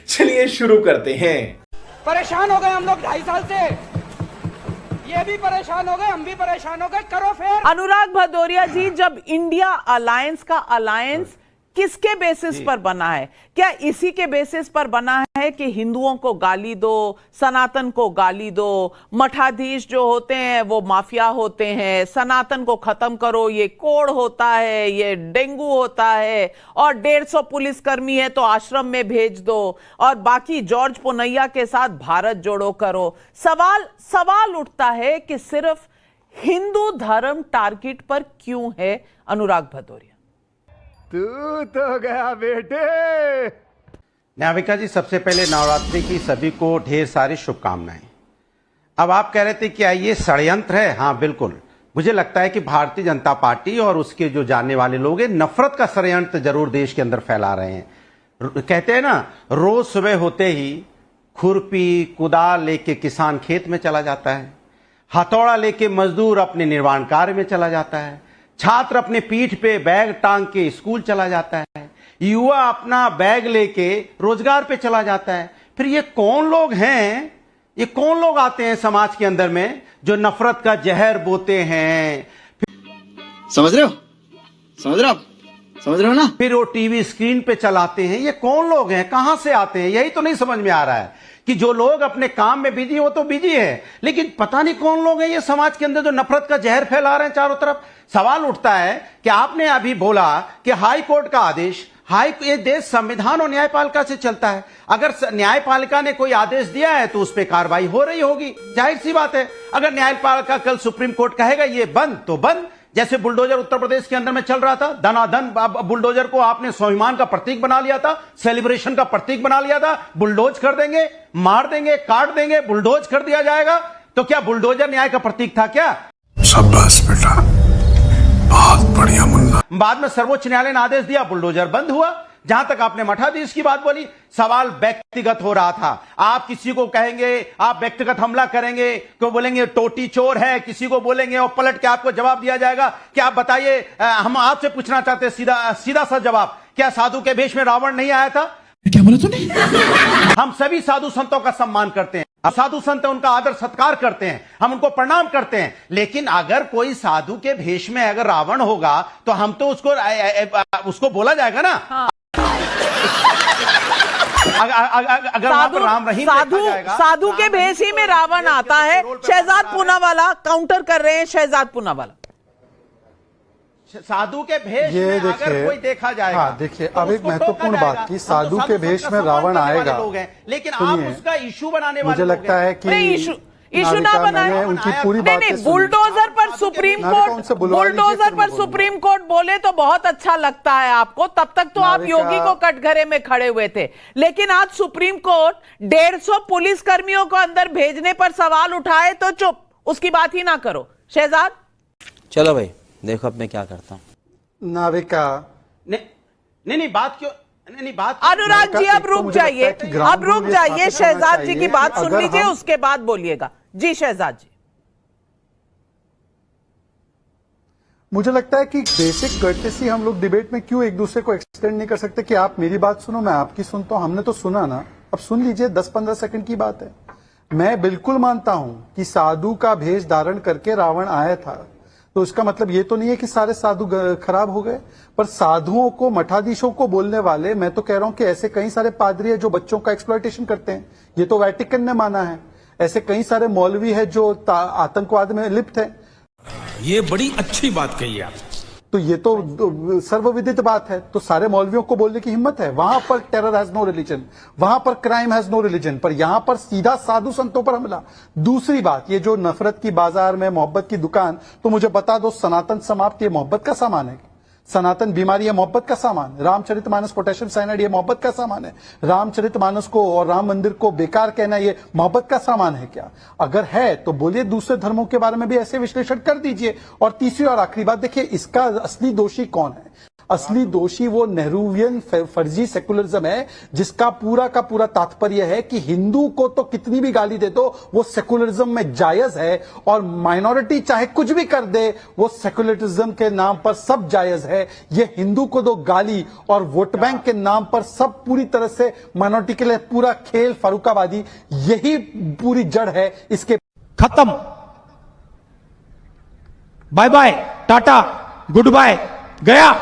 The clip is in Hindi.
चलिए शुरू करते हैं। परेशान हो गए हम लोग 2.5 साल से, ये भी परेशान हो गए, हम भी परेशान हो गए, करो फिर। अनुराग भदौरिया जी, जब इंडिया अलायंस का अलायंस किसके बेसिस पर बना है? क्या इसी के बेसिस पर बना है कि हिंदुओं को गाली दो, सनातन को गाली दो, मठाधीश जो होते हैं वो माफिया होते हैं, सनातन को खत्म करो, ये कोड़ होता है, ये डेंगू होता है, और 150 पुलिसकर्मी है तो आश्रम में भेज दो, और बाकी जॉर्ज पुनैया के साथ भारत जोड़ो करो। सवाल उठता है कि सिर्फ हिंदू धर्म टारगेट पर क्यों है अनुराग भदौरिया? तू तो गया बेटे। न्यायिका जी, सबसे पहले नवरात्रि की सभी को ढेर सारी शुभकामनाएं। अब आप कह रहे थे कि ये षड्यंत्र है। हाँ बिल्कुल, मुझे लगता है कि भारतीय जनता पार्टी और उसके जो जानने वाले लोग हैं नफरत का षड्यंत्र जरूर देश के अंदर फैला रहे हैं। कहते हैं ना, रोज सुबह होते ही खुरपी कुदाल लेके किसान खेत में चला जाता है, हथौड़ा लेके मजदूर अपने निर्माण कार्य में चला जाता है, छात्र अपने पीठ पे बैग टांग के स्कूल चला जाता है, युवा अपना बैग लेके रोजगार पे चला जाता है। फिर ये कौन लोग हैं, ये कौन लोग आते हैं समाज के अंदर में जो नफरत का जहर बोते हैं? समझ रहे हो? समझ रहे हो ना? फिर वो टीवी स्क्रीन पे चलाते हैं। ये कौन लोग हैं, कहां से आते हैं? यही तो नहीं समझ में आ रहा है कि जो लोग अपने काम में बिजी हो तो बिजी है, लेकिन पता नहीं कौन लोग हैं ये समाज के अंदर जो नफरत का जहर फैला रहे हैं चारों तरफ। सवाल उठता है कि आपने अभी बोला कि हाई कोर्ट का आदेश, ये देश संविधान और न्यायपालिका से चलता है। अगर न्यायपालिका ने कोई आदेश दिया है तो उस पर कार्रवाई हो रही होगी, जाहिर सी बात है। अगर न्यायपालिका कल सुप्रीम कोर्ट कहेगा ये बंद तो बंद। जैसे बुलडोजर उत्तर प्रदेश के अंदर में चल रहा था, धनाधन बुलडोजर को आपने स्वाभिमान का प्रतीक बना लिया था, सेलिब्रेशन का प्रतीक बना लिया था। बुलडोज कर देंगे, मार देंगे, काट देंगे, बुलडोज कर दिया जाएगा। तो क्या बुलडोजर न्याय का प्रतीक था क्या? शाबाश बेटा, बहुत बढ़िया मुन्ना। बाद में सर्वोच्च न्यायालय ने आदेश दिया, बुलडोजर बंद हुआ। जहां तक आपने मठाधीश की बात बोली, सवाल व्यक्तिगत हो रहा था। आप किसी को कहेंगे, आप व्यक्तिगत हमला करेंगे, क्यों बोलेंगे टोटी चोर है, किसी को बोलेंगे और पलट के आपको जवाब दिया जाएगा कि आप बताइए, हम आपसे पूछना चाहते हैं सीधा सा जवाब, क्या साधु के भेष में रावण नहीं आया था? क्या बोला तूने? हम सभी साधु संतों का सम्मान करते हैं, साधु संत उनका आदर सत्कार करते हैं, हम उनको प्रणाम करते हैं। लेकिन अगर कोई साधु के भेष में अगर रावण होगा तो हम तो उसको बोला जाएगा ना। हाँ। अगर राम रहीम साधु के भेष ही में रावण आता है। शहजाद पूनावाला काउंटर कर रहे हैं। शहजाद पूनावाला, साधु के भेष ये में अगर कोई देखा जाएगा, हाँ देखिए, अब एक महत्वपूर्ण बात की, साधु के भेष में रावण आएगा, लेकिन आप उसका इशू बनाने वाले मुझे लगता है कि इशू ना बनाए। उनकी पूरी बात बुलडोजर पर सुप्रीम कोर्ट बोले तो बहुत अच्छा लगता है आपको, तब तक तो आप योगी को कटघरे में खड़े हुए थे। लेकिन आज सुप्रीम कोर्ट 150 पुलिसकर्मियों को अंदर भेजने पर सवाल उठाए तो चुप, उसकी बात ही ना करो। शहजाद, चलो भाई, देखो अब मैं क्या करता हूँ। नाविका नहीं बात क्यों नहीं बात अनुराग जी अब रुक जाइए, अब रुक जाइए। शहजाद जी की बात सुन लीजिए, उसके बाद बोलिएगा। जी शहजाद जी, मुझे लगता है कि बेसिक कर्टेसी हम लोग डिबेट में क्यों एक दूसरे को एक्सटेंड नहीं कर सकते कि आप मेरी बात सुनो, मैं आपकी सुनता हूं। हमने तो सुना ना, अब सुन लीजिए, 10-15 सेकंड की बात है। मैं बिल्कुल मानता हूं कि साधु का भेष धारण करके रावण आया था, तो इसका मतलब ये तो नहीं है कि सारे साधु खराब हो गए। पर साधुओं को, मठाधीशों को बोलने वाले, मैं तो कह रहा हूं कि ऐसे कई सारे पादरी है जो बच्चों का एक्सप्लॉयटेशन करते हैं, ये तो वेटिकन ने माना है। ऐसे कई सारे मौलवी है जो आतंकवाद में लिप्त है। ये बड़ी अच्छी बात कही आप। तो ये तो सर्वविदित बात है, तो सारे मौलवियों को बोलने की हिम्मत है। वहां पर टेरर हैज नो रिलीजन, वहां पर क्राइम हैज नो रिलीजन, पर यहां पर सीधा साधु संतों पर हमला। दूसरी बात, ये जो नफरत की बाजार में मोहब्बत की दुकान, तो मुझे बता दो, सनातन समाप्त ये मोहब्बत का सामान है? सनातन बीमारी है मोहब्बत का सामान? रामचरितमानस पोटेशियम साइनाइड ये मोहब्बत का सामान है? रामचरितमानस को और राम मंदिर को बेकार कहना ये मोहब्बत का सामान है क्या? अगर है तो बोलिए दूसरे धर्मों के बारे में भी ऐसे विश्लेषण कर दीजिए। और तीसरी और आखिरी बात, देखिए इसका असली दोषी कौन है? असली दोषी वो नेहरूवियन फर्जी सेकुलरिज्म है, जिसका पूरा का पूरा तात्पर्य है कि हिंदू को तो कितनी भी गाली दे दो वो सेकुलरिज्म में जायज है, और माइनॉरिटी चाहे कुछ भी कर दे वो सेकुलरिज्म के नाम पर सब जायज है। है, ये हिंदू को दो गाली और वोट बैंक के नाम पर सब पूरी तरह से माइनॉरिटी के लिए पूरा खेल फर्रुखाबादी, यही पूरी जड़ है इसके। खत्म, bye bye, tata, goodbye, गया।